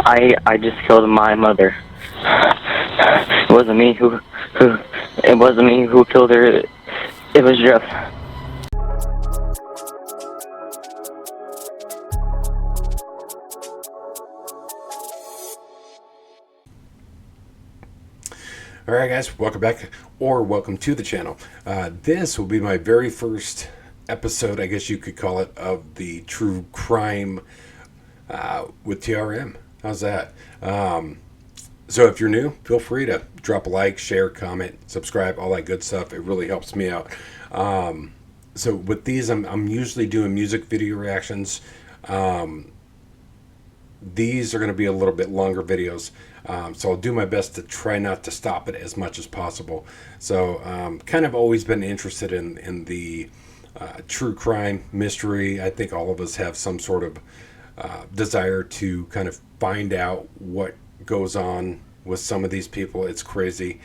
I just killed my mother. It wasn't me who it wasn't me who killed her. It was Jeff. Alright guys, welcome back, or welcome to the channel. This will be my very first episode, I guess you could call it, of the true crime with TRM. How's that? So if you're new, feel free to drop a like, share, comment, subscribe, all that good stuff. It really helps me out. So with these, I'm usually doing music video reactions. These are going to be a little bit longer videos. So I'll do my best to try not to stop it as much as possible. So kind of always been interested in the true crime mystery. I think all of us have some sort of desire to kind of find out what goes on with some of these people. It's crazy.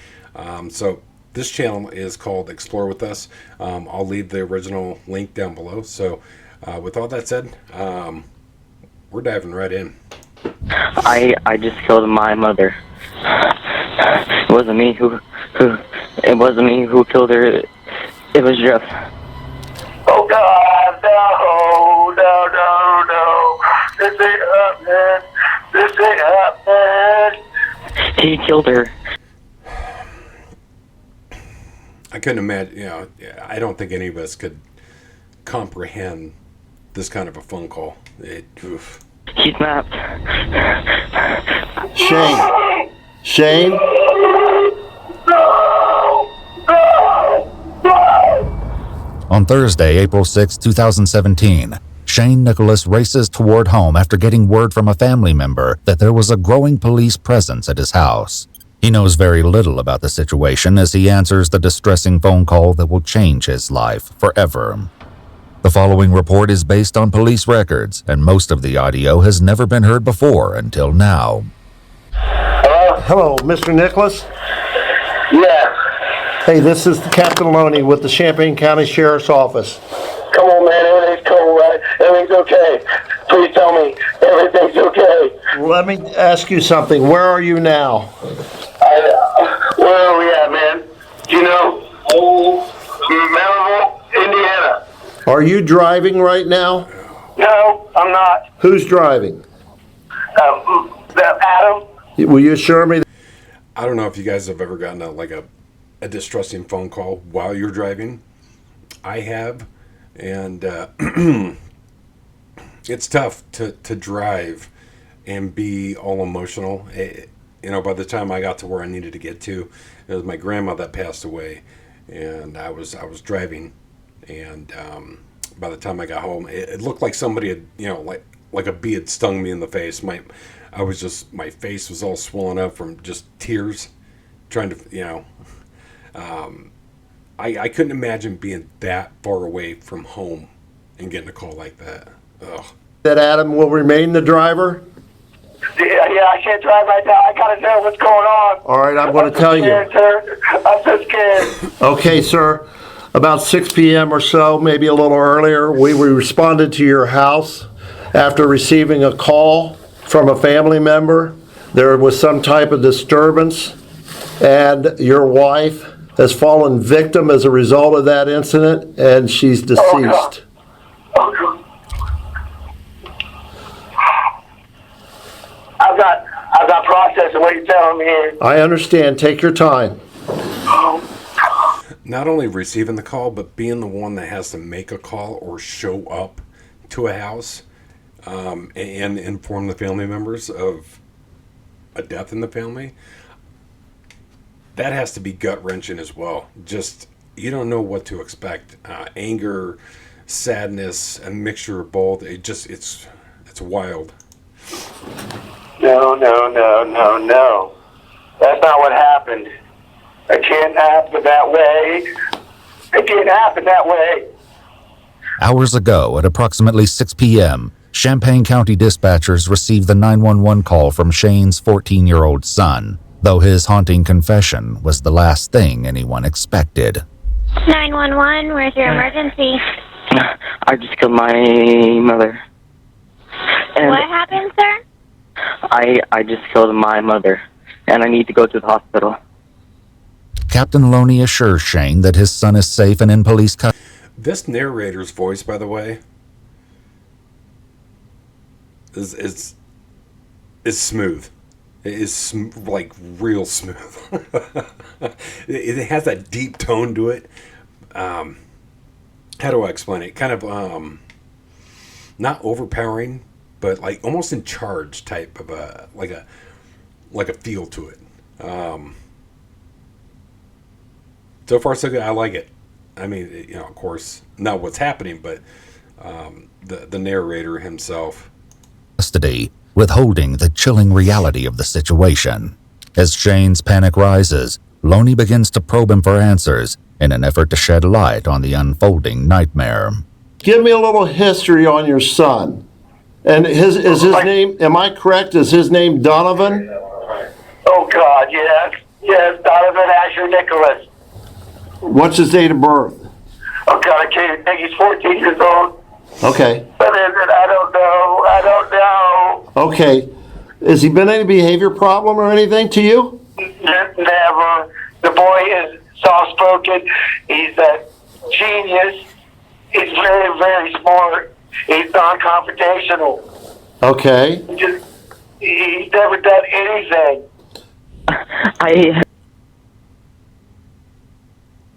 So this channel is called Explore With Us. I'll leave the original link down below. So with all that said, we're diving right in. I just killed my mother. It wasn't me who it wasn't me who killed her. It was Jeff. Oh God, no. This ain't happening. He killed her. I couldn't imagine, I don't think any of us could comprehend this kind of a phone call. Oof. He snapped. Shane? On Thursday, April 6, 2017, Shane Nicholas races toward home after getting word from a family member that there was a growing police presence at his house. He knows very little about the situation as he answers the distressing phone call that will change his life forever. The following report is based on police records, and most of the audio has never been heard before until now. Hello, Mr. Nicholas? Yeah. Hey, this is Captain Loney with the Champaign County Sheriff's Office. Come on, man. Everything's cool, right? Everything's okay. Please tell me everything's okay. Let me ask you something. Where are you now? Where are we at, man? Do you know? Melville, Indiana. Are you driving right now? No, I'm not. Who's driving? Adam. Will you assure me? I don't know if you guys have ever gotten a distressing phone call while you're driving. I have, and it's tough to drive and be all emotional. By the time I got to where I needed to get to, it was my grandma that passed away, and I was driving, and by the time I got home, it looked like somebody had, like a bee had stung me in the face. My face was all swollen up from just tears, trying to, I couldn't imagine being that far away from home and getting a call like that. Ugh. That Adam will remain the driver? Yeah, I can't drive right now. I gotta know what's going on. All right, I'm going to tell you. Sir. I'm so scared. Okay, sir. About 6 p.m. or so, maybe a little earlier, we responded to your house after receiving a call from a family member. There was some type of disturbance, and your wife has fallen victim as a result of that incident, and she's deceased. Oh, God. I've got processing what you're telling me here. I understand. Take your time. Not only receiving the call, but being the one that has to make a call or show up to a house and inform the family members of a death in the family. That has to be gut-wrenching as well. Just, you don't know what to expect. Anger, sadness, a mixture of both. It's wild. No. That's not what happened. It can't happen that way. It can't happen that way. Hours ago, at approximately 6 p.m., Champaign County dispatchers received the 911 call from Shane's 14-year-old son, though his haunting confession was the last thing anyone expected. 911, where's your emergency? I just killed my mother. And What happened, sir? I just killed my mother, and I need to go to the hospital. Captain Loney assures Shane that his son is safe and in police custody. This narrator's voice, by the way, is smooth. It is like real smooth. It has that deep tone to it. How do I explain it? Kind of not overpowering, but like almost in charge type of like a feel to it. So far so good. I like it. I mean, of course, not what's happening, but the narrator himself. Withholding the chilling reality of the situation. As Shane's panic rises, Loney begins to probe him for answers in an effort to shed light on the unfolding nightmare. Give me a little history on your son. And is his name, am I correct, is his name Donovan? Oh, God, yes. Yes, Donovan Asher Nicholas. What's his date of birth? Oh, God, I can't think he's 14 years old. Okay. But is it? I don't know. Okay. Has he been any behavior problem or anything to you? Never. The boy is soft-spoken. He's a genius. He's very, very smart. He's non-confrontational. Okay. He's never done anything.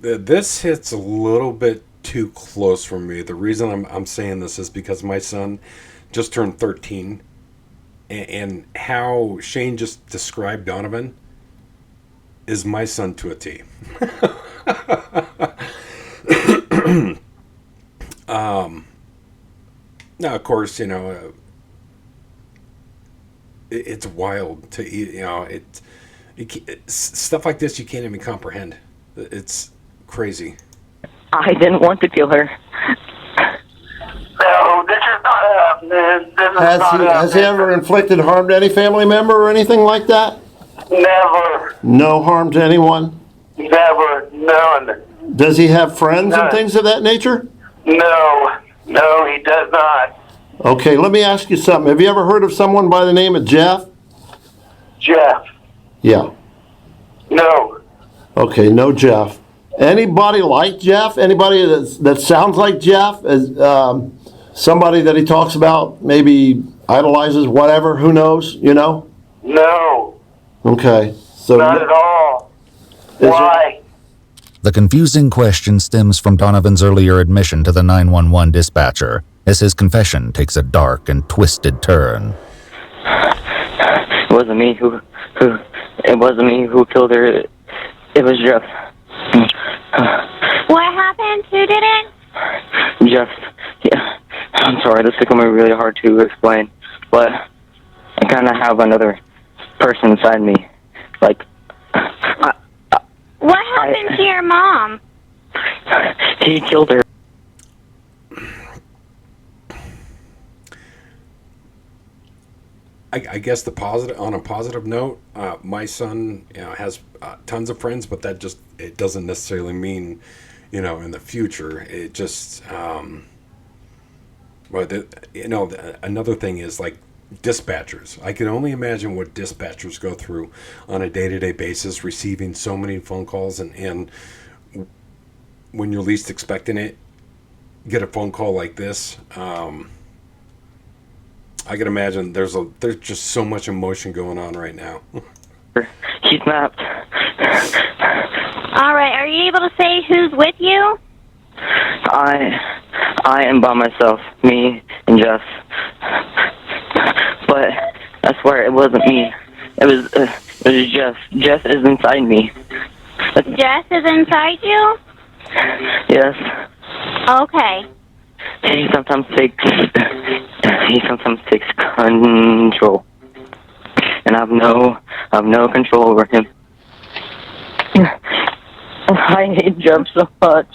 This hits a little bit too close for me. The reason I'm saying this is because my son just turned 13, and how Shane just described Donovan is my son to a T. Now, of course, it's wild to stuff like this you can't even comprehend. It's crazy. I didn't want to kill her. No, this is not happening. Has he ever inflicted harm to any family member or anything like that? Never. No harm to anyone? Never. None. Does he have friends None. and things of that nature? No, he does not. Okay, let me ask you something. Have you ever heard of someone by the name of Jeff? Jeff. Yeah. No. Okay, no Jeff. Anybody like Jeff? Anybody that sounds like Jeff? As somebody that he talks about, maybe idolizes, whatever, who knows, No. Okay. So Not at all. Why? The confusing question stems from Donovan's earlier admission to the 911 dispatcher, as his confession takes a dark and twisted turn. It wasn't me who killed her. It was Jeff. What happened? Who did it? Jeff. Yeah. I'm sorry, this is going to be really hard to explain, but I kind of have another person inside me. Like, What happened to your mom? he killed her. I guess on a positive note, my son, has tons of friends, but it doesn't necessarily mean, in the future. It just, another thing is like dispatchers. I can only imagine what dispatchers go through on a day-to-day basis, receiving so many phone calls, and when you're least expecting it, get a phone call like this. I can imagine there's just so much emotion going on right now. He snapped. All right, are you able to say who's with you? I am by myself, me and Jeff. But I swear it wasn't me. It was Jeff. Jeff is inside me. Jess is inside you? Yes. Okay. He sometimes takes control, and I've no control over him. I hate Jeff so much.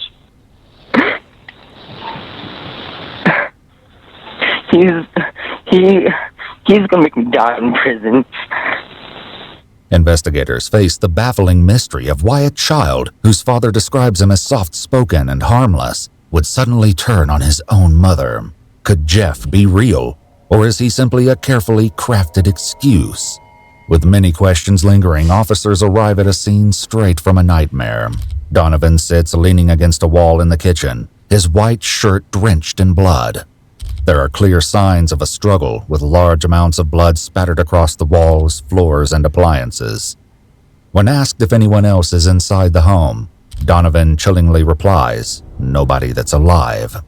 He's gonna make me die in prison. Investigators face the baffling mystery of why a child, whose father describes him as soft-spoken and harmless, would suddenly turn on his own mother. Could Jeff be real? Or is he simply a carefully crafted excuse? With many questions lingering, officers arrive at a scene straight from a nightmare. Donovan sits leaning against a wall in the kitchen, his white shirt drenched in blood. There are clear signs of a struggle, with large amounts of blood spattered across the walls, floors, and appliances. When asked if anyone else is inside the home, Donovan chillingly replies, "Nobody that's alive."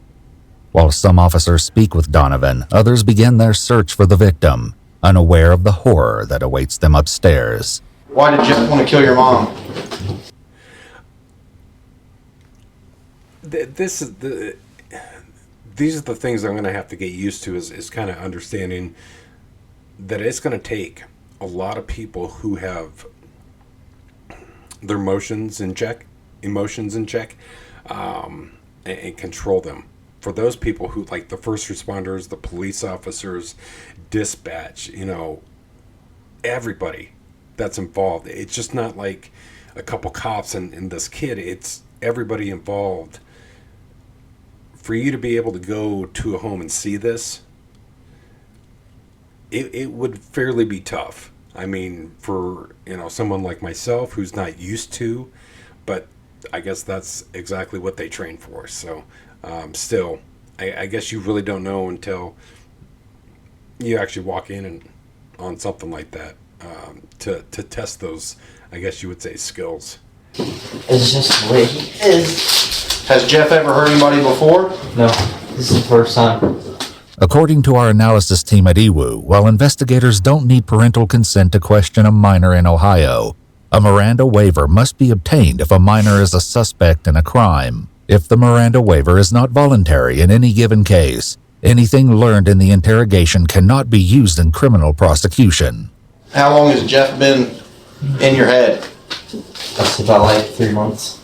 While some officers speak with Donovan, others begin their search for the victim, unaware of the horror that awaits them upstairs. Why did Jeff want to kill your mom? These are the things I'm going to have to get used to, is kind of understanding that it's going to take a lot of people who have their emotions in check, and control them. For those people who, like the first responders, the police officers, dispatch, everybody that's involved. It's just not like a couple cops and this kid. It's everybody involved. For you to be able to go to a home and see this, it would fairly be tough. I mean, for someone like myself who's not used to, but I guess that's exactly what they train for. So still, I guess you really don't know until you actually walk in and on something like that to test those, I guess you would say, skills. It's just the way he is. Has Jeff ever hurt anybody before? No, this is the first time. According to our analysis team at EWU, while investigators don't need parental consent to question a minor in Ohio, a Miranda waiver must be obtained if a minor is a suspect in a crime. If the Miranda waiver is not voluntary in any given case, anything learned in the interrogation cannot be used in criminal prosecution. How long has Jeff been in your head? That's about like 3 months.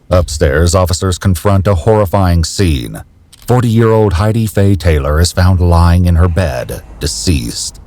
Upstairs, officers confront a horrifying scene. 40-year-old Heidi Faye Taylor is found lying in her bed, deceased.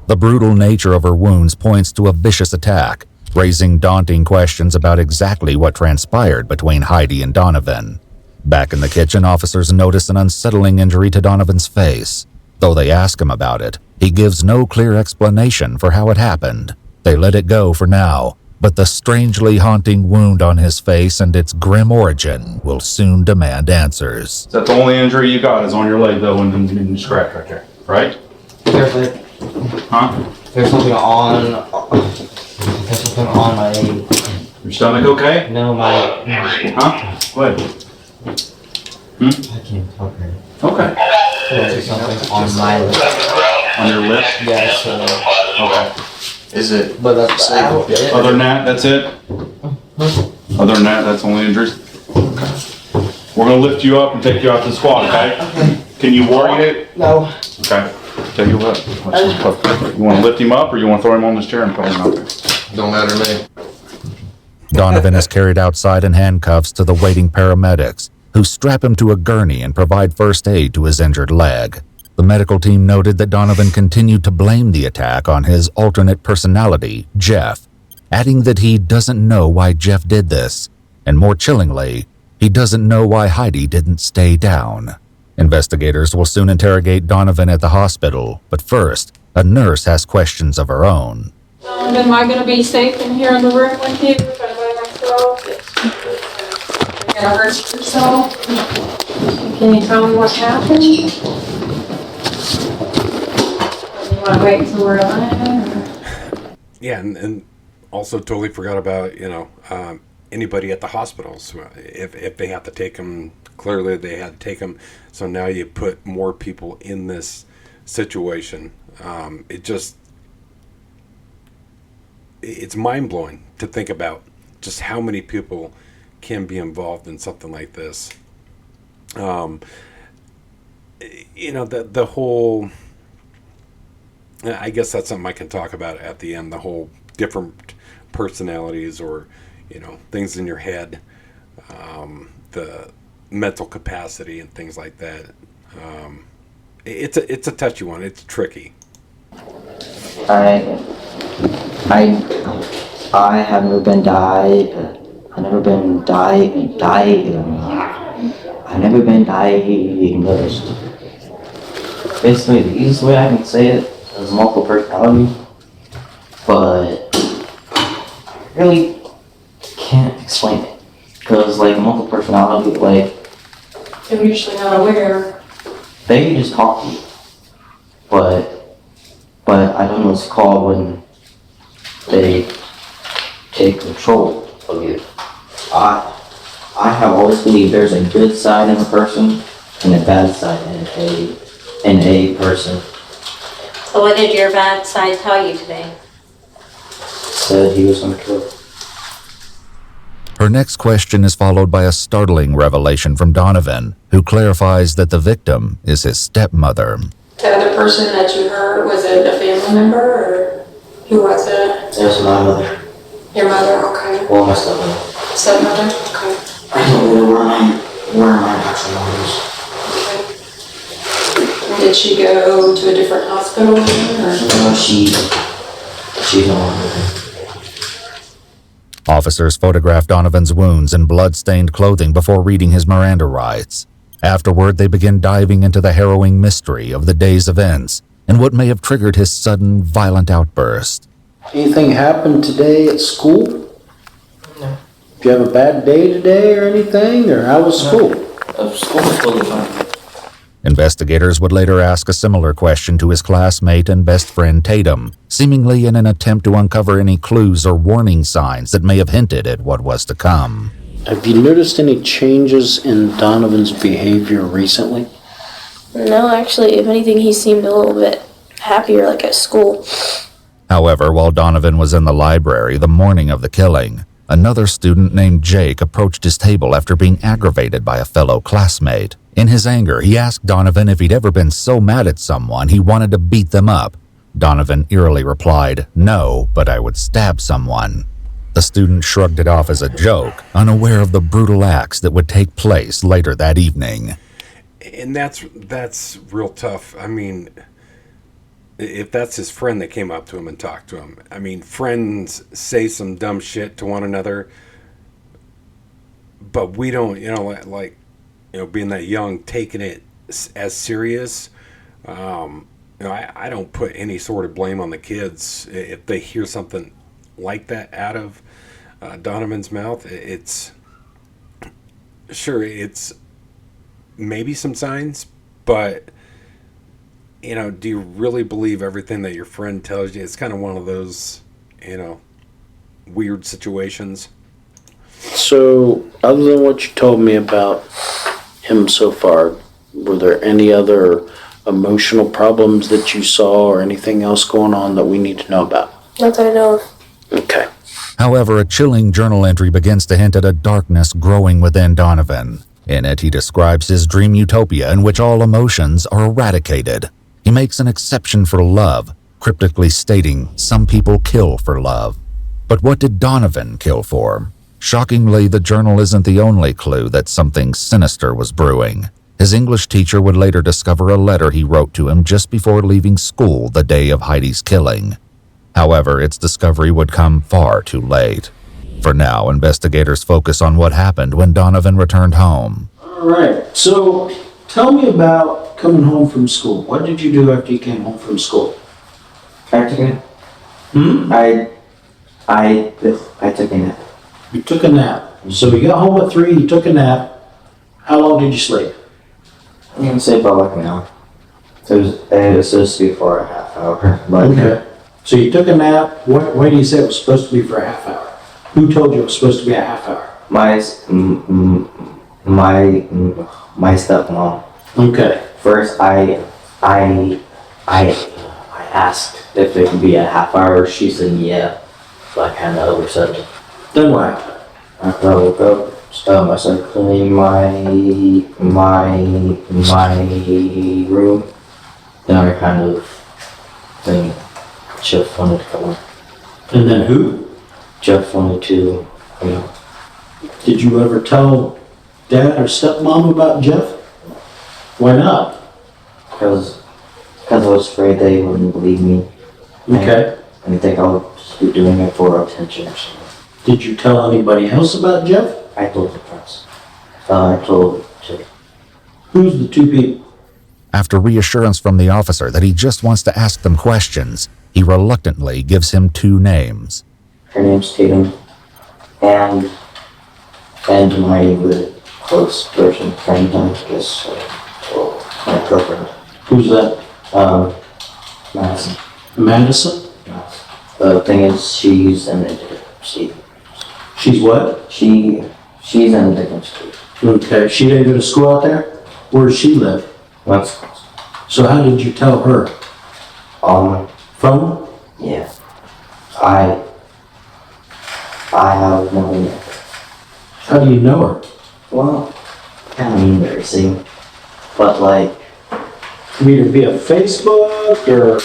The brutal nature of her wounds points to a vicious attack, raising daunting questions about exactly what transpired between Heidi and Donovan. Back in the kitchen, officers notice an unsettling injury to Donovan's face. Though they ask him about it, he gives no clear explanation for how it happened. They let it go for now, but the strangely haunting wound on his face and its grim origin will soon demand answers. Is that the only injury you got is on your leg, though, and you scratch right there, right? There's like, Huh? there's something on my, Your stomach okay? no, my, Huh? Go ahead. I can't talk right now. Okay. There's something on my lip. On your lip? Yeah, so, Okay. Is it? but that's about it. Other than that, that's it? Other than that, that's the only injuries? We're gonna lift you up and take you out to the squad, okay? Can you walk it? No. Okay. Tell you what, you wanna lift him up or you wanna throw him on this chair and put him out there? Don't matter to me. Donovan is carried outside in handcuffs to the waiting paramedics, who strap him to a gurney and provide first aid to his injured leg. The medical team noted that Donovan continued to blame the attack on his alternate personality, Jeff, adding that he doesn't know why Jeff did this, and more chillingly, he doesn't know why Heidi didn't stay down. Investigators will soon interrogate Donovan at the hospital, but first, a nurse has questions of her own. Am I going to be safe in here in the room with you? If I'm by myself? You're going to hurt yourself? Can you tell me what happened? You want to wait until we're done? Yeah, and also totally forgot about, anybody at the hospitals. If they have to take them, clearly they had to take them. So now you put more people in this situation. It's mind-blowing to think about just how many people can be involved in something like this. The whole, I guess that's something I can talk about at the end, the whole different personalities or, things in your head, the mental capacity and things like that. It's a touchy one. It's tricky. I have never been diagnosed. basically the easiest way I can say it is multiple personality, but I really can't explain it. Because, like, multiple personality, like, They're usually not aware. they just talk to you. But I don't know what it's called when they take control of you. I have always believed there's a good side in a person and a bad side in a person. So what did your bad side tell you today? Said he was gonna kill her. Her next question is followed by a startling revelation from Donovan, who clarifies that the victim is his stepmother. The other person that you heard, was it a family member or who was it? It was my mother. Your mother, okay. Well, my stepmother. Stepmother, okay. I don't know where my actual mother is. Okay. Did she go to a different hospital then, or? No, she's no longer there. Officers photograph Donovan's wounds and blood-stained clothing before reading his Miranda rights. Afterward, they begin diving into the harrowing mystery of the day's events and what may have triggered his sudden, violent outburst. Anything happened today at school? No. Did you have a bad day today or anything, or how was school? School was totally fine. Investigators would later ask a similar question to his classmate and best friend Tatum, seemingly in an attempt to uncover any clues or warning signs that may have hinted at what was to come. Have you noticed any changes in Donovan's behavior recently? No, actually, if anything, he seemed a little bit happier, like at school. However, while Donovan was in the library the morning of the killing, another student named Jake approached his table after being aggravated by a fellow classmate. In his anger, he asked Donovan if he'd ever been so mad at someone he wanted to beat them up. Donovan eerily replied, "No, but I would stab someone." The student shrugged it off as a joke, unaware of the brutal acts that would take place later that evening. And that's real tough. I mean, if that's his friend that came up to him and talked to him. I mean, friends say some dumb shit to one another, but we don't, being that young, taking it as serious. I don't put any sort of blame on the kids if they hear something like that out of Donovan's mouth. It's maybe some signs, but do you really believe everything that your friend tells you? It's kind of one of those weird situations. So, other than what you told me about him so far, were there any other emotional problems that you saw or anything else going on that we need to know about? Not that I know of. Okay. However, a chilling journal entry begins to hint at a darkness growing within Donovan. In it, he describes his dream utopia in which all emotions are eradicated. He makes an exception for love, cryptically stating some people kill for love. But what did Donovan kill for? Shockingly, the journal isn't the only clue that something sinister was brewing. His English teacher would later discover a letter he wrote to him just before leaving school the day of Heidi's killing. However, its discovery would come far too late. For now, investigators focus on what happened when Donovan returned home. All right. So, tell me about coming home from school. What did you do after you came home from school? I took a I took a nap. You took a nap. So you got home at 3, you took a nap. How long did you sleep? I'm gonna say about like an hour. It was supposed to be for a half hour. But okay. So you took a nap. Why do you say it was supposed to be for a half hour? Who told you it was supposed to be a half hour? My stepmom. Okay. First, I asked if it could be a half hour. She said yeah. So I kind of oversaid it. Then what happened? After I woke up, I started cleaning my room. Then I kind of think Jeff wanted to come on. And then who? Jeff wanted to, Did you ever tell Dad or stepmom about Jeff? Why not? Because I was afraid they wouldn't believe me. Okay. And think I was just doing it for attention or something. Did you tell anybody else about Jeff? I told the press. I told Jeff. Who's the two people? After reassurance from the officer that he just wants to ask them questions, he reluctantly gives him 2 names. Her name's Tatum, and my good close person, friend, I guess, my girlfriend. Who's that? Madison. Madison? The thing is, she's in a different state. She's what? She's in a different state. Okay, she didn't go to school out there? Where does she live? West. So how did you tell her? Phone? Yeah. I have no idea. How do you know her? Well, kind of embarrassing, but like, Either via Facebook or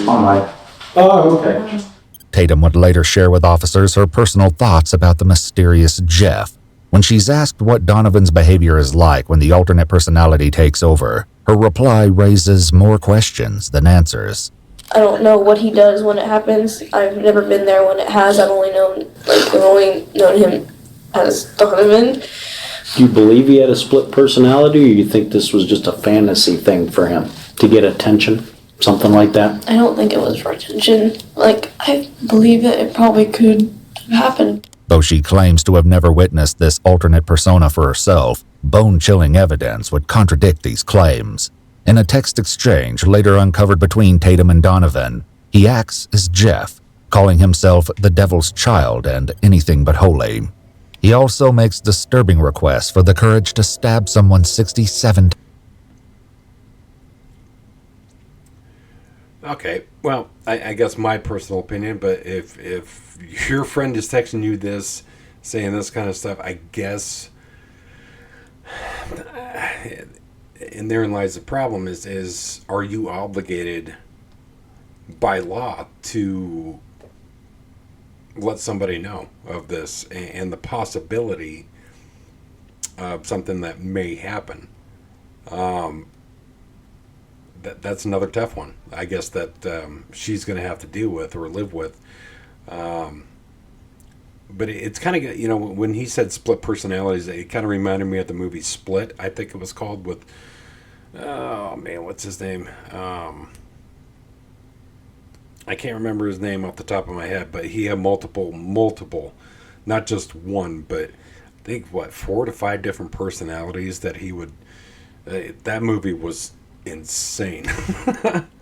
online. Oh, okay. Tatum would later share with officers her personal thoughts about the mysterious Jeff. When she's asked what Donovan's behavior is like when the alternate personality takes over, her reply raises more questions than answers. I don't know what he does when it happens. I've never been there when it has. I've only known him as Donovan. Do you believe he had a split personality, or you think this was just a fantasy thing for him to get attention? Something like that? I don't think it was for attention. I believe that it probably could have happened. Though she claims to have never witnessed this alternate persona for herself, bone-chilling evidence would contradict these claims. In a text exchange later uncovered between Tatum and Donovan, he acts as Jeff, calling himself the devil's child and anything but holy. He also makes disturbing requests for the courage to stab someone 67 times. Okay, well, I guess my personal opinion, but if your friend is texting you this, saying this kind of stuff, I guess, and therein lies the problem, is are you obligated by law to let somebody know of this and the possibility of something that may happen? That's another tough one, I guess, that she's going to have to deal with or live with. But it's kind of, when he said split personalities, it kind of reminded me of the movie Split, I think it was called, with, oh man, what's his name? I can't remember his name off the top of my head, but he had multiple, not just one, but I think, 4 to 5 different personalities that he would, that movie was insane.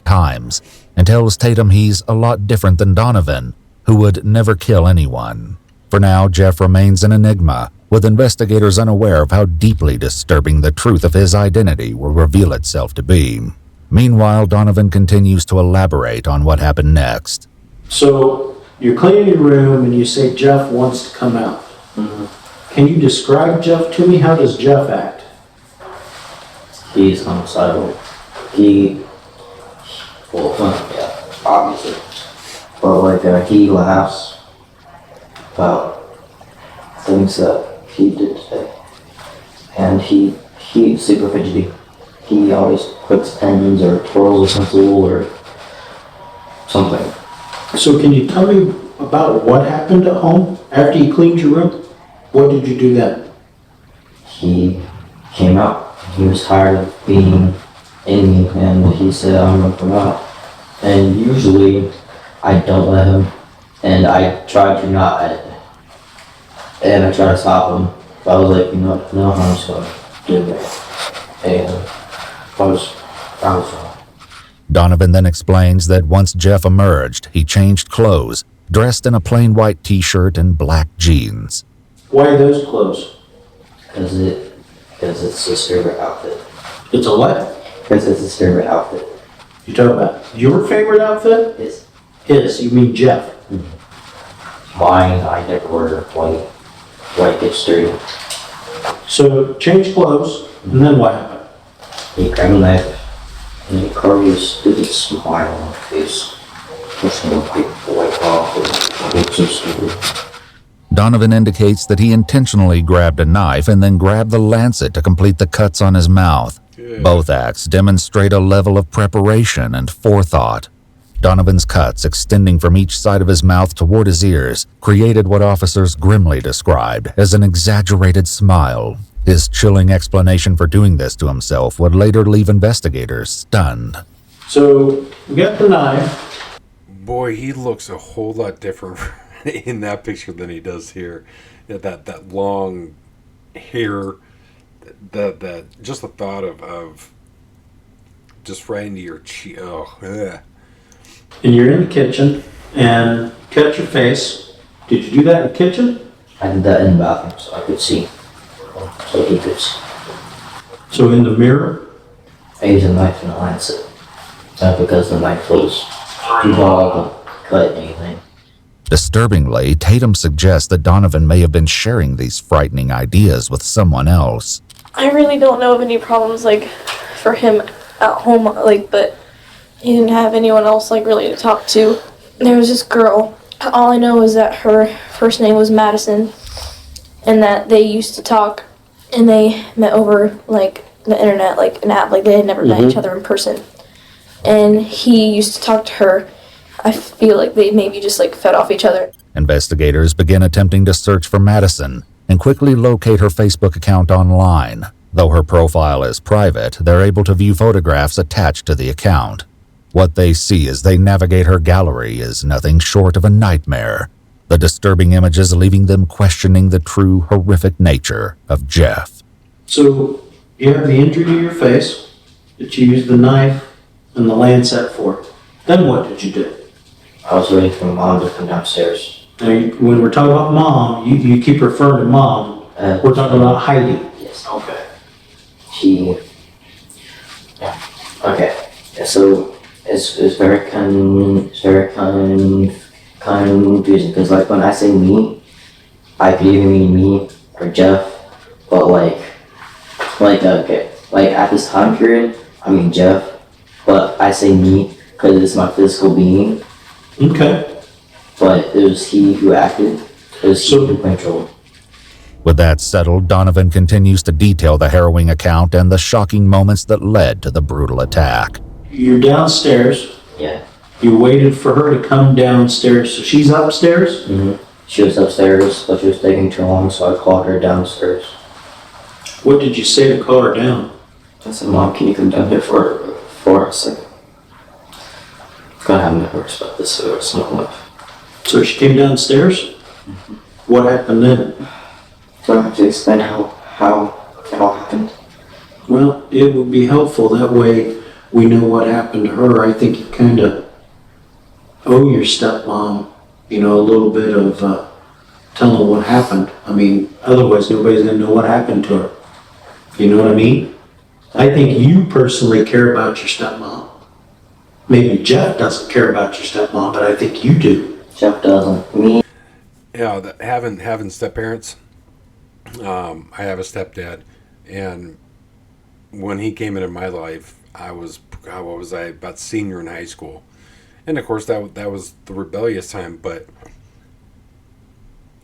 times, and tells Tatum he's a lot different than Donovan, who would never kill anyone. For now, Jeff remains an enigma, with investigators unaware of how deeply disturbing the truth of his identity will reveal itself to be. Meanwhile, Donovan continues to elaborate on what happened next. So, you're cleaning your room and you say Jeff wants to come out. Mm-hmm. Can you describe Jeff to me? How does Jeff act? He's homicidal. Yeah, obviously. But he laughs about things that he did today. And he's super fidgety. He always clicks pens or twirls a pencil or something. So can you tell me about what happened at home after you cleaned your room? What did you do then? He came out. He was tired of being in me, and he said, I'm gonna come out. And usually, I don't let him, and I try to not, and I try to stop him. But I was like, no, I'm just gonna do it. And I was wrong. Donovan then explains that once Jeff emerged, he changed clothes, dressed in a plain white t-shirt and black jeans. Why are those clothes? Because it's his favorite outfit. It's a what? Because it's his favorite outfit. You talking about your favorite outfit? His. His, you mean Jeff? Mm-hmm. Mine, I never wear white gets dirty. So, change clothes, and then what happened? He grabbed a knife, and he carved his stupid smile on his face. Just gonna wipe the white off and look so stupid. Donovan indicates that he intentionally grabbed a knife and then grabbed the lancet to complete the cuts on his mouth. Good. Both acts demonstrate a level of preparation and forethought. Donovan's cuts, extending from each side of his mouth toward his ears, created what officers grimly described as an exaggerated smile. His chilling explanation for doing this to himself would later leave investigators stunned. So, we got the knife. Boy, he looks a whole lot different in that picture than he does here. That long hair, that just the thought of just right into your cheek. Oh, ugh. And you're in the kitchen and cut your face. Did you do that in the kitchen? I did that in the bathroom so I could see. So he could see. So in the mirror? I used a knife and a lancet. Not because the knife was too long to cut anything. Disturbingly, Tatum suggests that Donovan may have been sharing these frightening ideas with someone else. I really don't know of any problems, like, for him at home, like, but he didn't have anyone else, like, really to talk to. There was this girl. All I know is that her first name was Madison, and that they used to talk, and they met over, like, the internet, like, an app, like, they had never met each other in person. And he used to talk to her. I feel like they maybe just, like, fed off each other. Investigators begin attempting to search for Madison and quickly locate her Facebook account online. Though her profile is private, they're able to view photographs attached to the account. What they see as they navigate her gallery is nothing short of a nightmare, the disturbing images leaving them questioning the true horrific nature of Jeff. So, you have the injury to your face that you used the knife and the lancet for. Then what did you do? I was waiting for Mom to come downstairs. Now, when we're talking about Mom, you keep referring to Mom. We're talking about Heidi. Yes. Okay. Okay. Yeah, so it's very confusing because like when I say me, I could either mean me or Jeff, but okay, like at this time period, I mean Jeff, but I say me because it's my physical being. Okay. But it was he who acted. It was he who controlled. With that settled, Donovan continues to detail the harrowing account and the shocking moments that led to the brutal attack. You're downstairs. Yeah. You waited for her to come downstairs, so she's upstairs? Mm-hmm. She was upstairs, but she was taking too long, so I called her downstairs. What did you say to call her down? I said, Mom, can you come down here for a second? God, I'm never expect this to it's not enough. So she came downstairs? Mm-hmm. What happened then? Do I have to explain how it all happened? Well, it would be helpful. That way we know what happened to her. I think you kind of owe your stepmom, a little bit of telling what happened. I mean, otherwise nobody's going to know what happened to her. You know what I mean? I think you personally care about your stepmom. Maybe Jeff doesn't care about your stepmom, but I think you do. Jeff doesn't. Me? Yeah, having step-parents, I have a stepdad, and when he came into my life, I was, what was I, about senior in high school. And of course, that was the rebellious time, but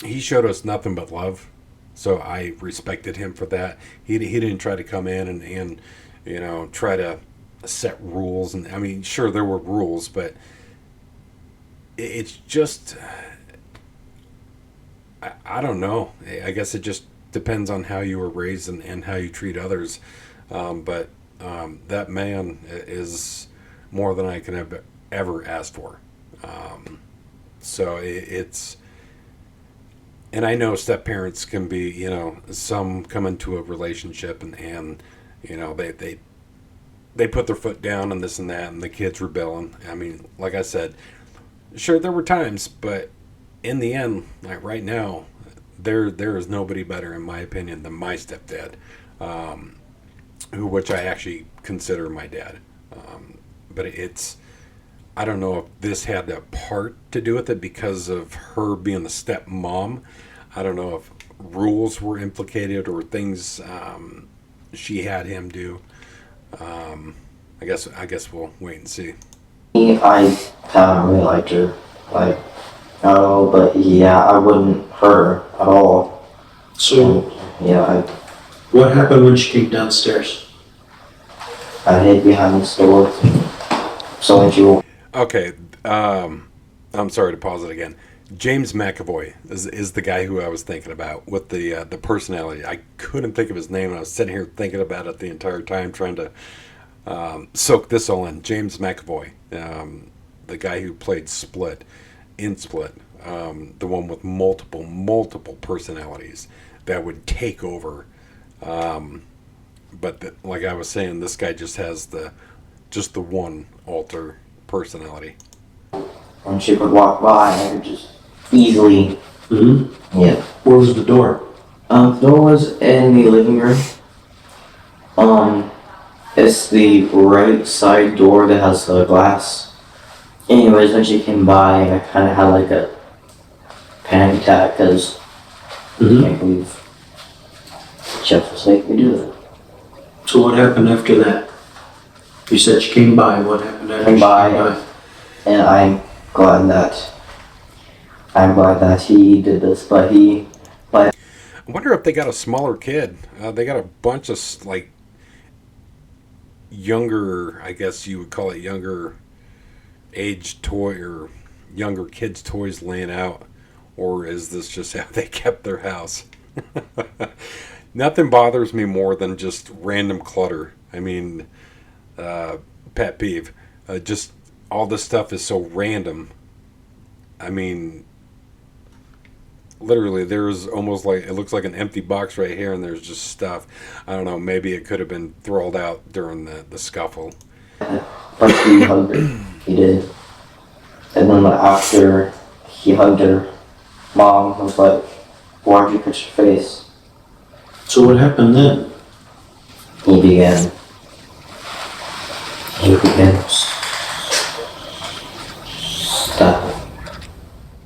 he showed us nothing but love. So I respected him for that. He didn't try to come in and try to set rules. And I mean, sure, there were rules, but it's just, I don't know. I guess it just depends on how you were raised and how you treat others. But that man is more than I can have ever asked for. So it's, and I know step parents can be, some come into a relationship and they put their foot down and this and that, and the kids rebelling. I mean, like I said, sure, there were times, but in the end, like right now, there is nobody better, in my opinion, than my stepdad, which I actually consider my dad. But it's, I don't know if this had a part to do with it because of her being the stepmom. I don't know if rules were implicated or things she had him do. I guess we'll wait and see. I haven't really liked her. But yeah, I wouldn't hurt her at all. So, what happened when she came downstairs? I hid behind the stove. So when she... Okay, I'm sorry to pause it again. James McAvoy is the guy who I was thinking about with the personality. I couldn't think of his name, and I was sitting here thinking about it the entire time, trying to soak this all in. James McAvoy, the guy who played Split, the one with multiple personalities that would take over. But like I was saying, this guy just has the one alter personality. When she would walk by, I could just easily. Mm-hmm. Yeah. Where was the door? The door was in the living room. It's the right side door that has the glass. Anyways, when she came by, I kind of had like a panic attack because I can't believe Jeff was making me do that. So what happened after that? You said she came by. What happened after Came she by, came by? and I'm glad that he did this, but I wonder if they got a smaller kid. They got a bunch of like younger, I guess you would call it younger age toy or younger kids' toys laying out, or is this just how they kept their house? Nothing bothers me more than just random clutter. I mean, pet peeve. Just all this stuff is so random. I mean, literally, there's almost like, it looks like an empty box right here, and there's just stuff. I don't know, maybe it could have been thrown out during the scuffle. But he hugged her. He did. And then after he hugged her, Mom was like, "Why'd you touch your face?" So what happened then? He began. Stop.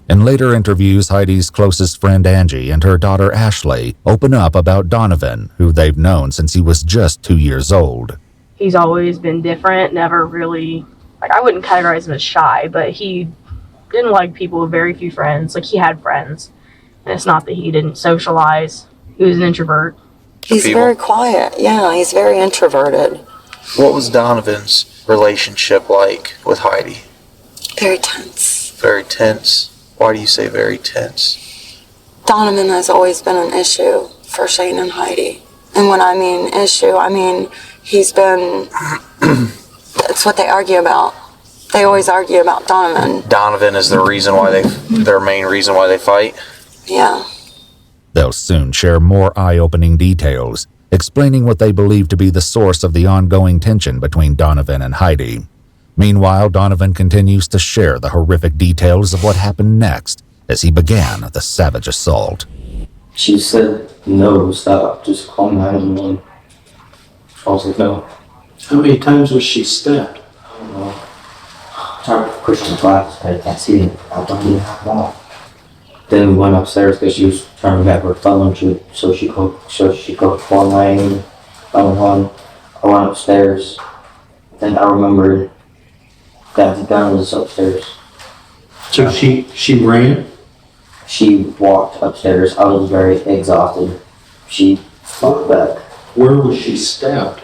In later interviews, Heidi's closest friend Angie and her daughter Ashley open up about Donovan, who they've known since he was just 2 years old. He's always been different, never really, like, I wouldn't categorize him as shy, but he didn't like people with very few friends. Like, he had friends, and it's not that he didn't socialize. He was an introvert. He's very quiet. Yeah, he's very introverted. What was Donovan's relationship like with Heidi? Very tense. Very tense. Why do you say very tense? Donovan has always been an issue for Shane and Heidi. And when I mean issue, I mean he's been, that's what they argue about. They always argue about Donovan. Donovan is the reason why their main reason why they fight? Yeah. They'll soon share more eye-opening details, explaining what they believe to be the source of the ongoing tension between Donovan and Heidi. Meanwhile, Donovan continues to share the horrific details of what happened next as he began the savage assault. She said, "No, stop, just call 911." I was like, "No." How many times was she stabbed? I don't know. I tried to push the glass, but I can't see it. I don't even have one. Then we went upstairs because she was trying to grab her phone, so she could call 911. I went upstairs. Then I remembered that the gun was upstairs. So she ran? She walked upstairs. I was very exhausted. She fought back. Where was she stabbed?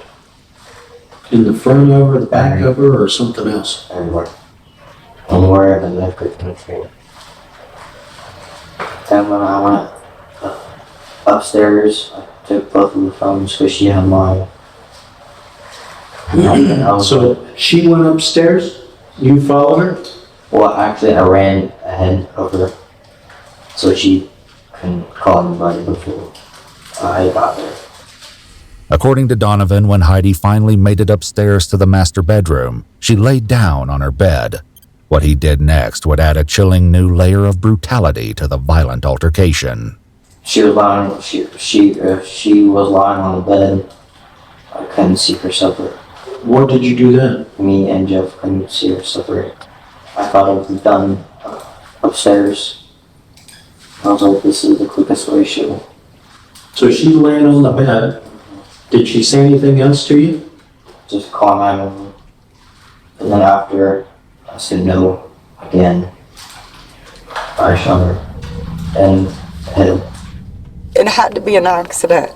In the front of her, the back of her, or something else? Everywhere. Anywhere the knife could penetrate. Then when I went upstairs, I took both of the phones because she had mine. So she went upstairs? You followed her? Well, actually, I ran ahead of her so she couldn't call anybody before I got there. According to Donovan, when Heidi finally made it upstairs to the master bedroom, she laid down on her bed. What he did next would add a chilling new layer of brutality to the violent altercation. She was lying. She was lying on the bed. I couldn't see her separate. What did you do then? Me and Jeff couldn't see her separate. I thought it was done upstairs. I was like, this is the quickest way she will. So she's laying on the bed. Did she say anything else to you? Just call 911. And then after I said no again, I shot her and hit him. It had to be an accident.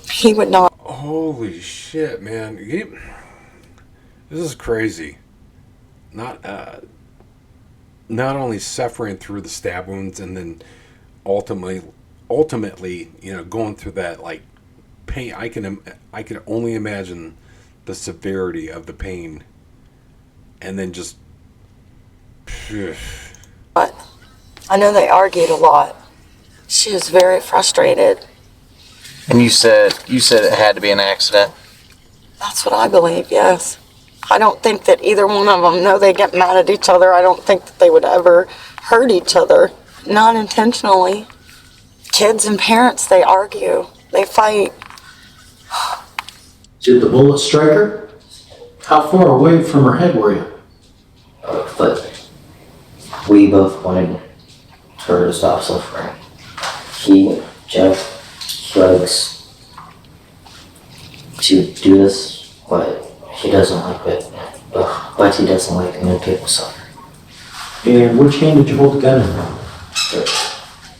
He would not. Holy shit, man. This is crazy. Not not only suffering through the stab wounds and then ultimately, going through that like pain. I can only imagine the severity of the pain, and then just. But I know they argued a lot. She was very frustrated. And you said it had to be an accident. That's what I believe, yes. I don't think that either one of them know they get mad at each other. I don't think that they would ever hurt each other. Not intentionally. Kids and parents, they argue. They fight. Did the bullet strike her? How far away from her head were you? But we both wanted her to stop suffering. Jeff likes to do this, but he doesn't like it. But he doesn't like when people suffer. And which hand did you hold the gun in?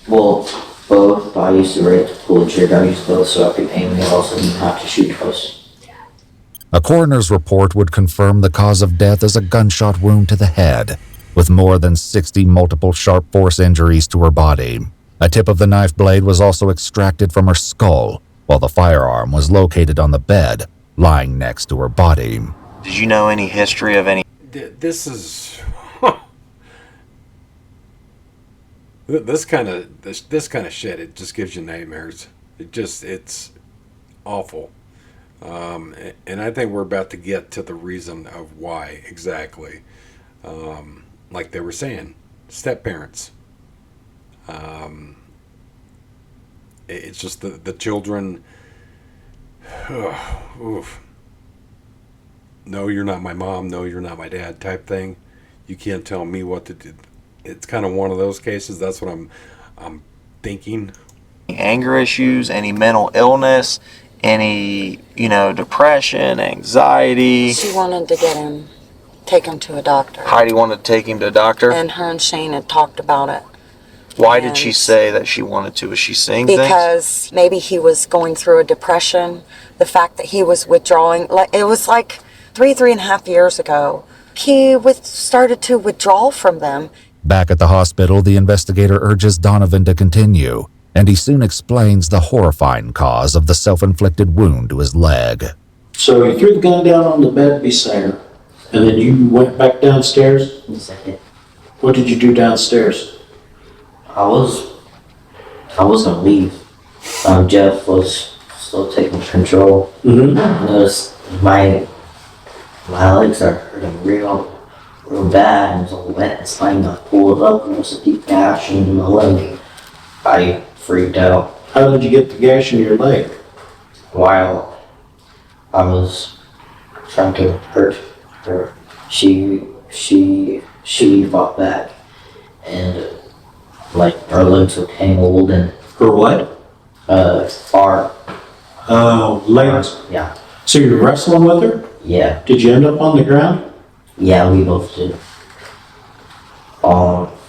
Well, both. I used to pull the trigger. I used both so I could aim and also didn't have to shoot twice. A coroner's report would confirm the cause of death as a gunshot wound to the head, with more than 60 multiple sharp force injuries to her body. A tip of the knife blade was also extracted from her skull, while the firearm was located on the bed, lying next to her body. Did you know any history of any? This is this kind of shit. It just gives you nightmares. It's awful. And I think we're about to get to the reason of why exactly. Like they were saying, step parents. It's just the children. Oof. No, you're not my mom. No, you're not my dad type thing. You can't tell me what to do. It's kind of one of those cases. That's what I'm thinking. Anger issues, any mental illness, any, depression, anxiety. She wanted to take him to a doctor. Heidi wanted to take him to a doctor? And her and Shane had talked about it. Why did she say that she wanted to? Was she seeing things? Because maybe he was going through a depression. The fact that he was withdrawing, it was like 3.5 years ago. He started to withdraw from them. Back at the hospital, the investigator urges Donovan to continue, and he soon explains the horrifying cause of the self-inflicted wound to his leg. So you threw the gun down on the bed beside her, and then you went back downstairs? Exactly. What did you do downstairs? I was gonna leave. Jeff was still taking control. Mm-hmm. I noticed my legs are hurting real bad, and it was all wet and slimy. I pulled up and there was a deep gash in my leg. I freaked out. How did you get the gash in your leg? While I was trying to hurt her, she fought back, and her legs were tangled and. Her what? Arm. Oh, legs. Yeah. So you were wrestling with her? Yeah. Did you end up on the ground? Yeah, we both did.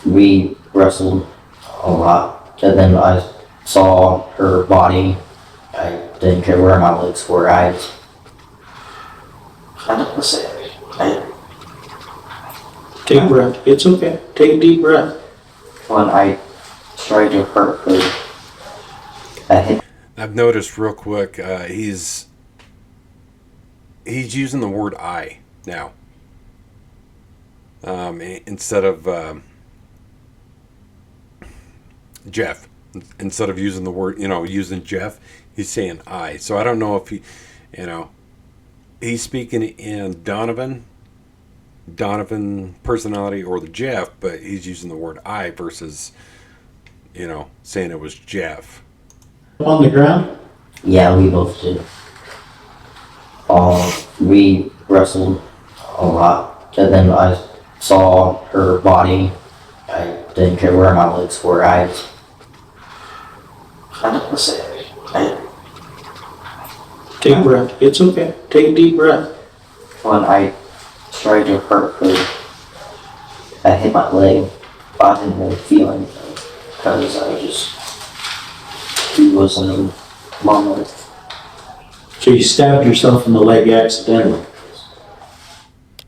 We wrestled a lot, and then I saw her body. I didn't care where my legs were. I don't know. Take a breath. It's okay. Take a deep breath. When I tried to hurt her, I've noticed real quick, he's using the word I now. Instead of Jeff. Instead of using the word, using Jeff, he's saying I. So I don't know if he's speaking in Donovan personality or the Jeff, but he's using the word I versus, saying it was Jeff. On the ground? Yeah, we both did. We wrestled a lot, and then I saw her body. I didn't care where my legs were. I don't know. Take a breath. It's okay. Take a deep breath. When I tried to hurt her, I hit my leg. I didn't really feel anything because he was in the moment. So you stabbed yourself in the leg accidentally?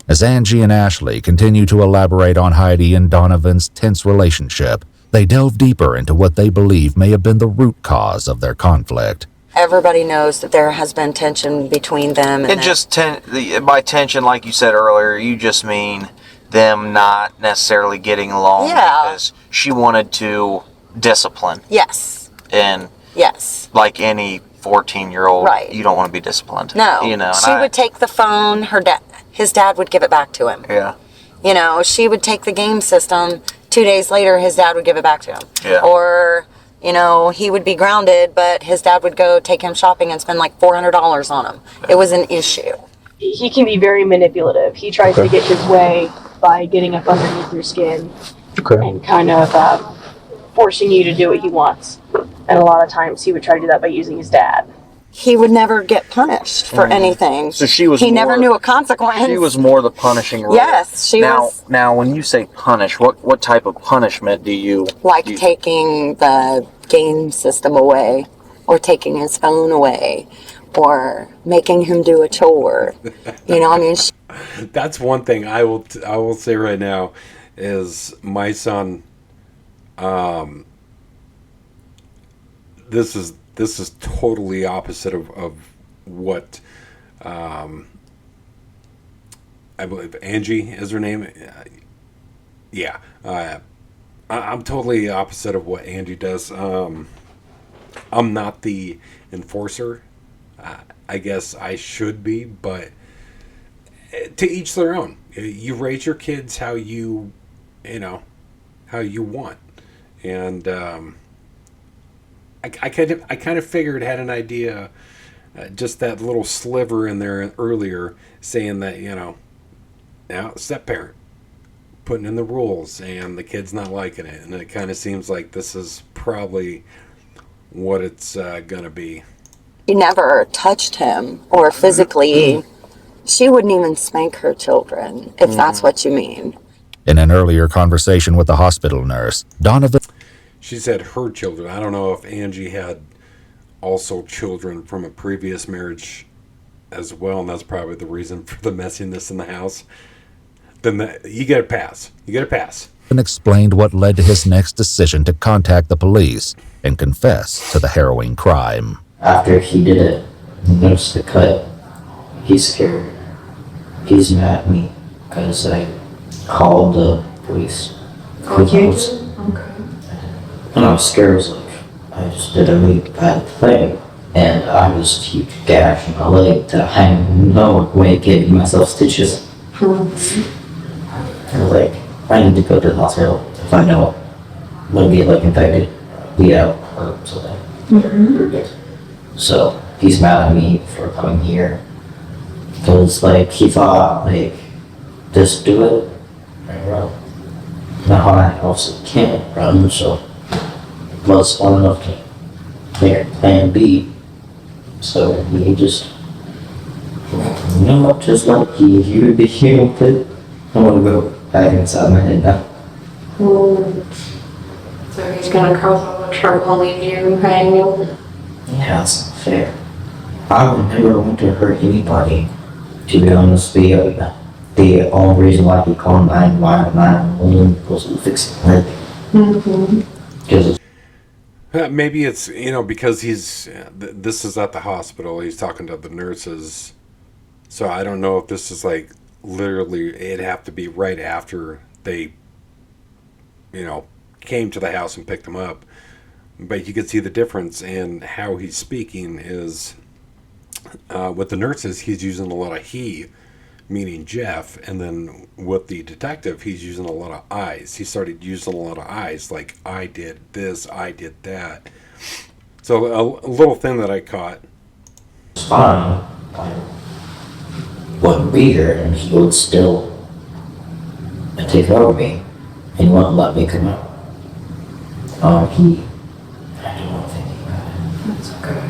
As Angie and Ashley continue to elaborate on Heidi and Donovan's tense relationship, they delve deeper into what they believe may have been the root cause of their conflict. Everybody knows that there has been tension between them. And just by tension, like you said earlier, you just mean them not necessarily getting along because she wanted to discipline. Yes. And yes, like any 14-year-old, right. You don't want to be disciplined. No. You know, she would take the phone. His dad would give it back to him. Yeah. You know, she would take the game system. 2 days later, his dad would give it back to him. Yeah. Or, you know, he would be grounded, but his dad would go take him shopping and spend like $400 on him. It was an issue. He can be very manipulative. He tries to get his way by getting up underneath your skin and kind of forcing you to do what he wants. And a lot of times he would try to do that by using his dad. He would never get punished for anything. So she was. He never knew a consequence. She was more the punishing role. Yes, she was. Now, when you say punish, what type of punishment do you like? Taking the game system away, or taking his phone away, or making him do a chore. You know, I mean. That's one thing I will say right now is my son. This is totally opposite of what I believe Angie is her name. Yeah, I'm totally opposite of what Angie does. I'm not the enforcer. I guess I should be, but to each their own. You raise your kids how you want, and I kind of figured, had an idea, just that little sliver in there earlier, saying that now step parent putting in the rules and the kid's not liking it, and it kind of seems like this is probably what it's gonna be. She never touched him or physically. She wouldn't even spank her children, if that's what you mean. In an earlier conversation with the hospital nurse, Donovan... She said her children. I don't know if Angie had also children from a previous marriage as well, and that's probably the reason for the messiness in the house. Then you get a pass. You get a pass. And explained what led to his next decision to contact the police and confess to the harrowing crime. After he did it, he noticed the cut. He's scared. He's mad at me because I called the police. And I was scared. I was like, I just did a really bad thing. And I was a huge gash in my leg that I had no way of getting myself stitches. I was like, I need to go to the hospital if I know I'm gonna get like infected, bleed out, or something. So he's mad at me for coming here. Because like he thought like, just do it and run. Now I also can't run, so was smart enough to make plan B. So he just, just like he would be here with it. I want to go back inside my head now. So he's gonna cause a trouble and leave you hanging? Yeah, that's not fair. I would never want to hurt anybody. To be honest, the only reason why he called 911 was to fix it. Because maybe it's because he's this is at the hospital. He's talking to the nurses, so I don't know if this is like literally. It'd have to be right after they, came to the house and picked him up. But you can see the difference in how he's speaking is with the nurses. He's using a lot of he, meaning Jeff, and then with the detective, he's using a lot of I's. He started using a lot of I's, like I did this, I did that. So a little thing that I caught. Fine. Wouldn't be here, and he would still take over me. He wouldn't let me come out. I don't know if that's okay.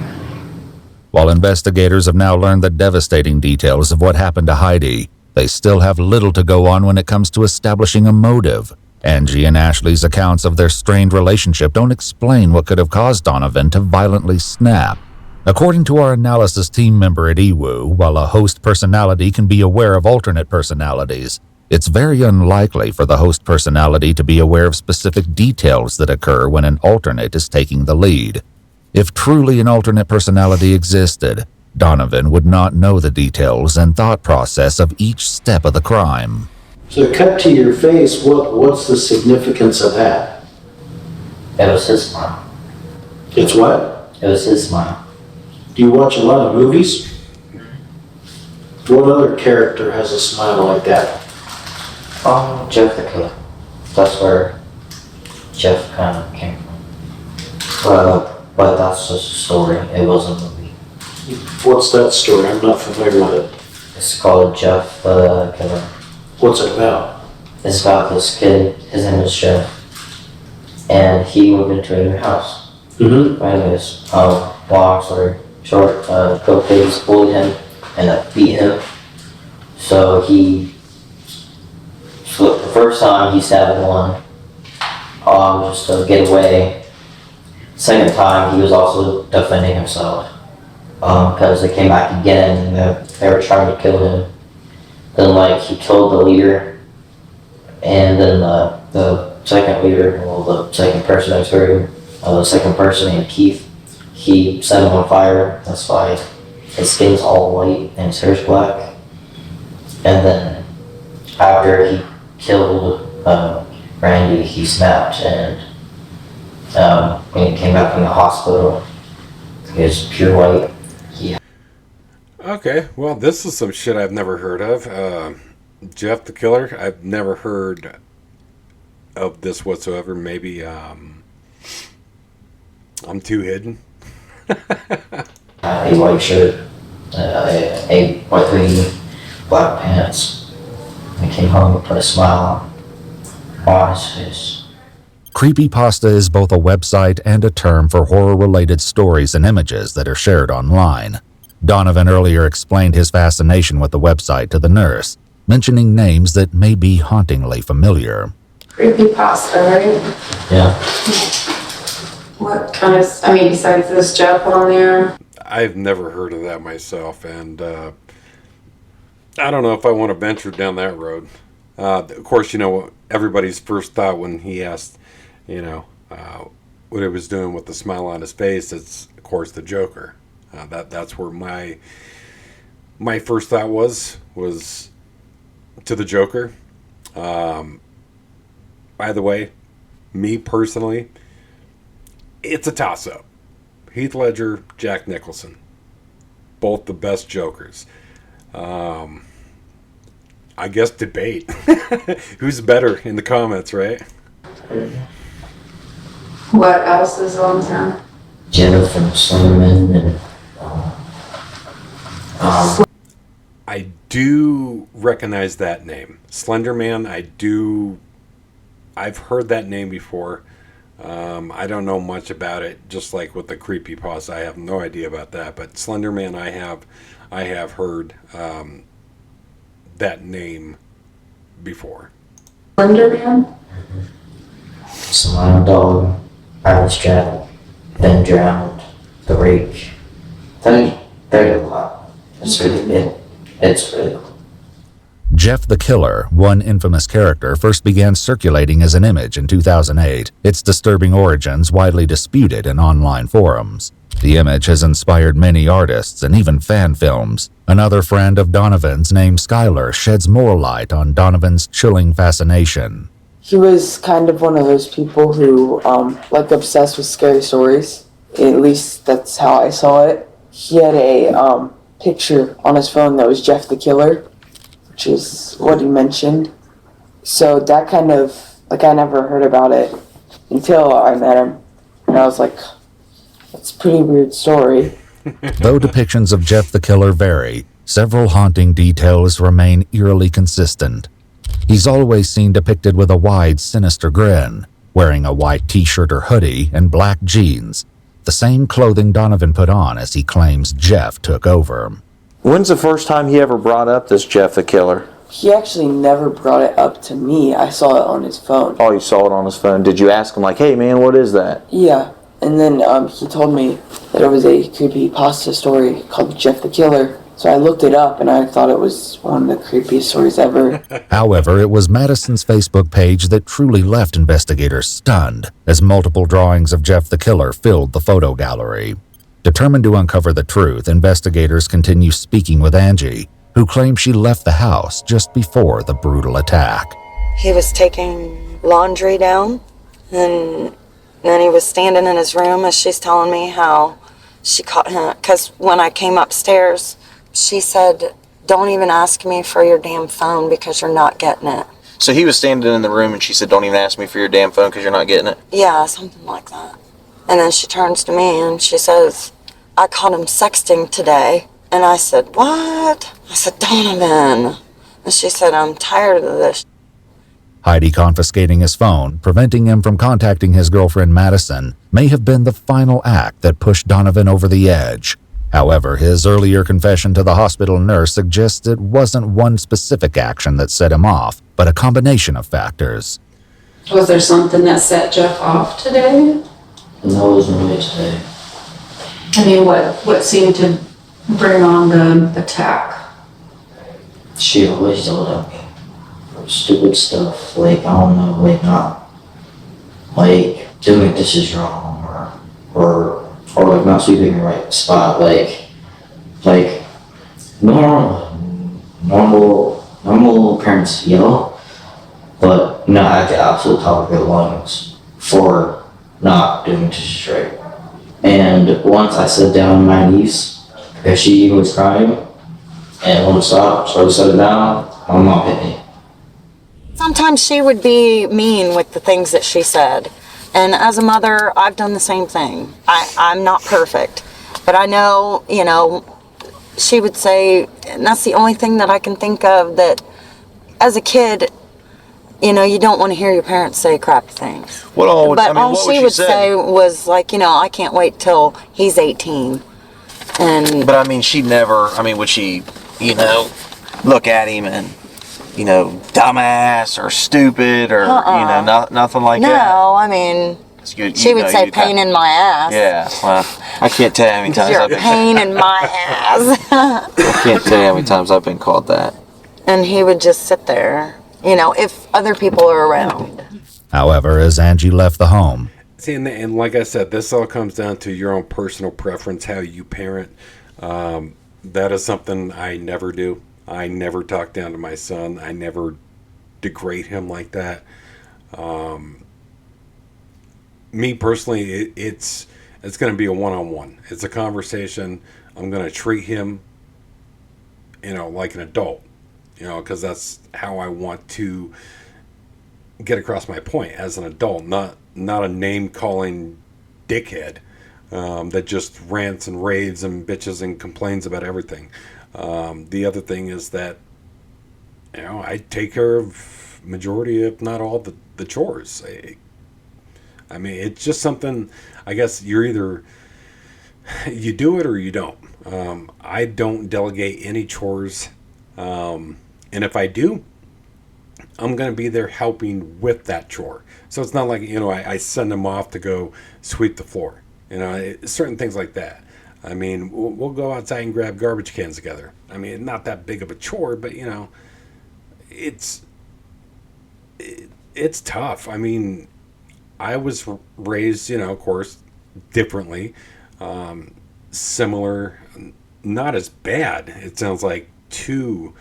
While investigators have now learned the devastating details of what happened to Heidi, they still have little to go on when it comes to establishing a motive. Angie and Ashley's accounts of their strained relationship don't explain what could have caused Donovan to violently snap. According to our analysis team member at EWU, while a host personality can be aware of alternate personalities, it's very unlikely for the host personality to be aware of specific details that occur when an alternate is taking the lead. If truly an alternate personality existed, Donovan would not know the details and thought process of each step of the crime. So cut to your face, what's the significance of that? It was his smile. It's what? It was his smile. Do you watch a lot of movies? What other character has a smile like that? Jeff the Killer. That's where Jeff kind of came from. But that's just a story. It wasn't a movie. What's that story? I'm not familiar with it. It's called Jeff the Killer. What's it about? It's about this kid. His name is Jeff. And he moved into a new house. Mm-hmm. Anyways, long story short, Coke Pigs bullied him and beat him. So the first time he stabbed one, just to get away. Second time he was also defending himself, because they came back again and they were trying to kill him. Then he killed the leader, and then the second leader, the second person I heard, the second person named Keith, he set him on fire. That's why his skin's all white and his hair's black. And then after he killed Randy, he snapped, and when he came back from the hospital, he was pure white. Okay, well, this is some shit I've never heard of. Jeff the Killer, I've never heard of this whatsoever. Maybe I'm too hidden. A white shirt, a white hoodie, black pants. I came home and put a smile on his face. Creepypasta is both a website and a term for horror-related stories and images that are shared online. Donovan earlier explained his fascination with the website to the nurse, mentioning names that may be hauntingly familiar. Creepypasta, right? Yeah. What kind of, besides this Jeff on there? I've never heard of that myself, and I don't know if I want to venture down that road. Of course, everybody's first thought when he asked, what he was doing with the smile on his face, it's, of course, the Joker. That's where my first thought was to the Joker. By the way, me personally, it's a toss-up. Heath Ledger, Jack Nicholson. Both the best Jokers. I guess debate. Who's better in the comments, right? What else is on there? Jenna from Slenderman and I do recognize that name. Slenderman, I've heard that name before. I don't know much about it, just like with the creepypasta, I have no idea about that. But Slenderman, I have heard that name before. Slenderman? Slime Dog, Alice Jack, Ben Drowned, The Rake. There's a lot. It's really good. It's really cool. Jeff the Killer, one infamous character, first began circulating as an image in 2008. Its disturbing origins widely disputed in online forums. The image has inspired many artists and even fan films. Another friend of Donovan's named Skylar sheds more light on Donovan's chilling fascination. He was kind of one of those people who, obsessed with scary stories. At least that's how I saw it. He had a picture on his phone that was Jeff the Killer, which is what he mentioned. So that kind of, I never heard about it until I met him. And I was like, that's a pretty weird story. Though depictions of Jeff the Killer vary, several haunting details remain eerily consistent. He's always seen depicted with a wide, sinister grin, wearing a white t-shirt or hoodie and black jeans, the same clothing Donovan put on as he claims Jeff took over. When's the first time he ever brought up this Jeff the Killer? He actually never brought it up to me. I saw it on his phone. Oh, you saw it on his phone. Did you ask him, hey man, what is that? Yeah. And then he told me, that it was a creepypasta story called Jeff the Killer. So I looked it up and I thought it was one of the creepiest stories ever. However, it was Madison's Facebook page that truly left investigators stunned, as multiple drawings of Jeff the Killer filled the photo gallery. Determined to uncover the truth, investigators continue speaking with Angie, who claims she left the house just before the brutal attack. He was taking laundry down, and then he was standing in his room, as she's telling me how she caught him. Because when I came upstairs, she said, "Don't even ask me for your damn phone because you're not getting it." So he was standing in the room and she said, "Don't even ask me for your damn phone because you're not getting it." Yeah, something like that. And then she turns to me and she says, "I caught him sexting today." And I said, "What?" I said, "Donovan." And she said, "I'm tired of this." Heidi confiscating his phone, preventing him from contacting his girlfriend Madison, may have been the final act that pushed Donovan over the edge. However, his earlier confession to the hospital nurse suggests it wasn't one specific action that set him off, but a combination of factors. Was there something that set Jeff off today? No, it wasn't really today. I mean, what seemed to bring on the attack? She always yelled at me for stupid stuff, like, I don't know, like, not, like, doing this is wrong, or like not sweeping the right spot, like normal parents yell, but not at the absolute top of their lungs for not doing this straight. And once I sat down on my knees, because she was crying, and wouldn't stop, so I set it down, my mom hit me. Sometimes she would be mean with the things that she said. And as a mother, I've done the same thing. I'm not perfect, but I know, she would say, and that's the only thing that I can think of, that as a kid, you don't want to hear your parents say crappy things. But all she would say was like, I can't wait till he's 18. But I mean, she never, would she, look at him and, dumbass or stupid or, nothing like that? No, I mean, she would say pain in my ass. Yeah, well, I can't tell you how many times You're a pain in my ass. I can't tell you how many times I've been called that. And he would just sit there, if other people are around. However, as Angie left the home, See, and like I said, this all comes down to your own personal preference, how you parent. That is something I never do. I never talk down to my son. I never degrade him like that. Me personally, it's going to be a one-on-one. It's a conversation. I'm going to treat him, like an adult, because that's how I want to get across my point as an adult, not a name-calling dickhead that just rants and raves and bitches and complains about everything. The other thing is that, I take care of majority, if not all, the chores. I mean, it's just something, I guess you're either, you do it or you don't. I don't delegate any chores. And if I do, I'm going to be there helping with that chore. So it's not like, I send them off to go sweep the floor. Certain things like that. I mean, we'll go outside and grab garbage cans together. I mean, not that big of a chore, but, it's tough. I mean, I was raised, of course, differently, similar, not as bad, it sounds like, to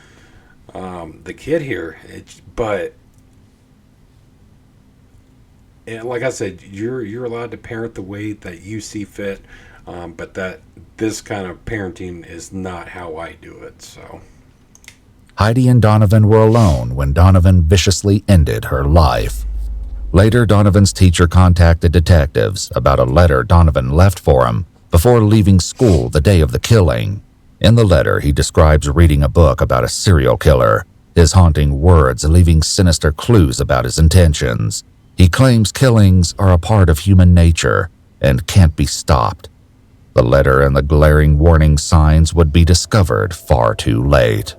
the kid here. But like I said, you're allowed to parent the way that you see fit, but that this kind of parenting is not how I do it. So Heidi and Donovan were alone when Donovan viciously ended her life. Later, Donovan's teacher contacted detectives about a letter Donovan left for him before leaving school the day of the killing. In the letter, he describes reading a book about a serial killer, his haunting words leaving sinister clues about his intentions. He claims killings are a part of human nature and can't be stopped. The letter and the glaring warning signs would be discovered far too late.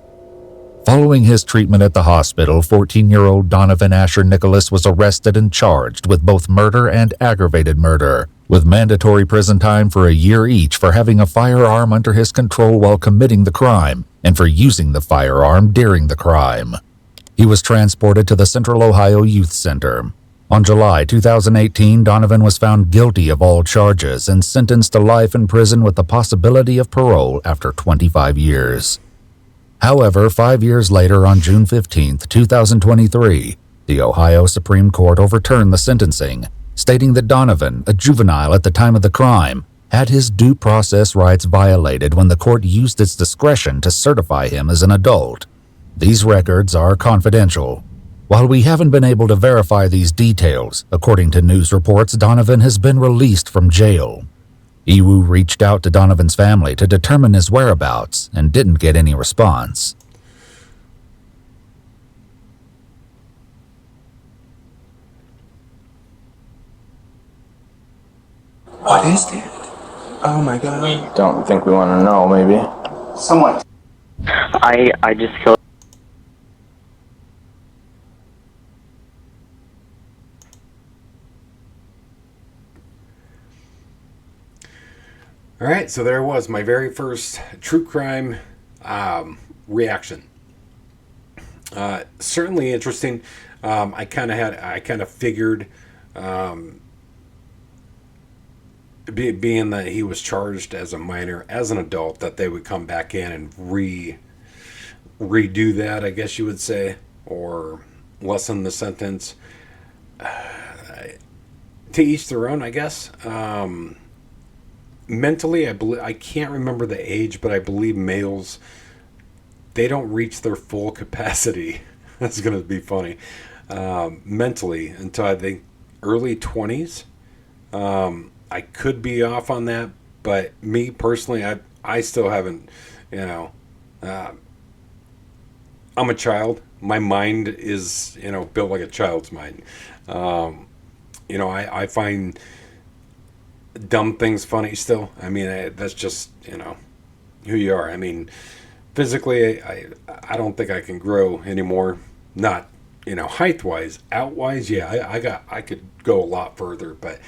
Following his treatment at the hospital, 14-year-old Donovan Asher Nicholas was arrested and charged with both murder and aggravated murder. with mandatory prison time for a year each for having a firearm under his control while committing the crime and for using the firearm during the crime. He was transported to the Central Ohio Youth Center. On July 2018, Donovan was found guilty of all charges and sentenced to life in prison with the possibility of parole after 25 years. However, 5 years later, on June 15, 2023, the Ohio Supreme Court overturned the sentencing, stating that Donovan, a juvenile at the time of the crime, had his due process rights violated when the court used its discretion to certify him as an adult. These records are confidential. While we haven't been able to verify these details, according to news reports, Donovan has been released from jail. Iwu reached out to Donovan's family to determine his whereabouts and didn't get any response. What is that? Oh my god. We don't think we want to know, maybe. Someone. I just killed. All right, so there was my very first true crime reaction. Certainly interesting. I kind of figured, being that he was charged as a minor, as an adult, that they would come back in and redo that, I guess you would say, or lessen the sentence. To each their own, I guess. Mentally, I can't remember the age, but I believe males, they don't reach their full capacity. That's going to be funny. Mentally, until I think early 20s. I could be off on that, but me personally, I still haven't, I'm a child. My mind is, built like a child's mind. I find dumb things funny still. I mean, that's just, who you are. I mean, physically, I don't think I can grow anymore. Not, height-wise. Out-wise, yeah, I could go a lot further, but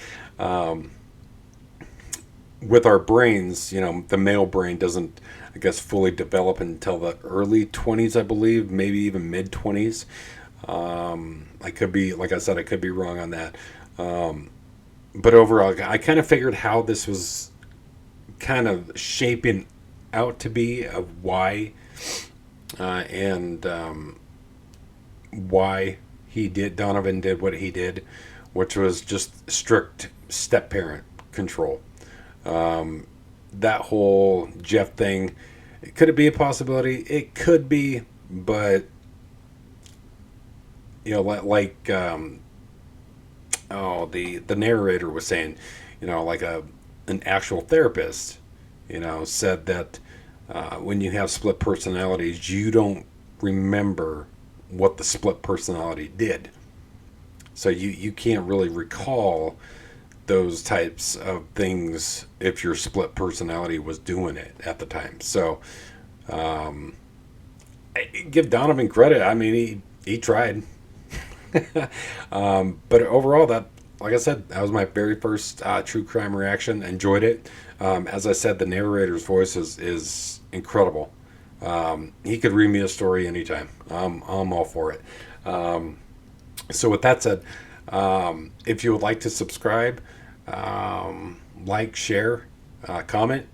with our brains, the male brain doesn't, I guess, fully develop until the early 20s, I believe, maybe even mid-20s. I could be, like I said, I could be wrong on that. But overall, I kind of figured how this was kind of shaping out to be, of why, and why Donovan did what he did, which was just strict step-parent control. That whole Jeff thing, could it be a possibility? It could be, but like the narrator was saying, like an actual therapist, said that when you have split personalities, you don't remember what the split personality did. So you can't really recall those types of things if your split personality was doing it at the time. So I give Donovan credit. I mean, he tried. But overall, that, like I said, that was my very first true crime reaction. Enjoyed it. As I said, the narrator's voice is incredible. He could read me a story anytime. I'm all for it. So with that said, if you would like to subscribe, like, share, comment,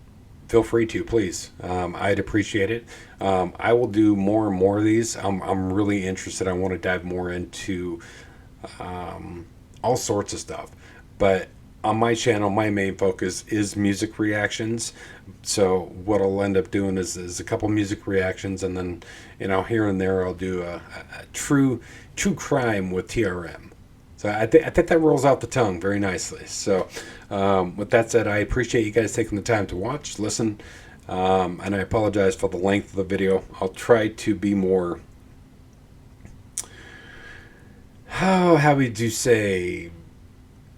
feel free to, please. I'd appreciate it. I will do more and more of these. I'm really interested. I want to dive more into all sorts of stuff. But on my channel, my main focus is music reactions. So what I'll end up doing is a couple music reactions, and then, here and there I'll do a true crime with TRM. So I think that rolls out the tongue very nicely. So with that said, I appreciate you guys taking the time to watch, listen, and I apologize for the length of the video. I'll try to be more, how would you say,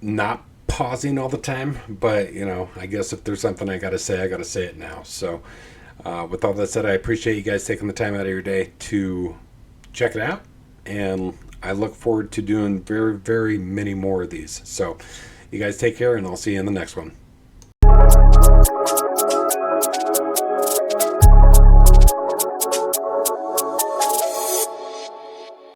not pausing all the time, but I guess if there's something I gotta say it now. So with all that said, I appreciate you guys taking the time out of your day to check it out, and I look forward to doing very, very many more of these. So You guys take care, and I'll see you in the next one.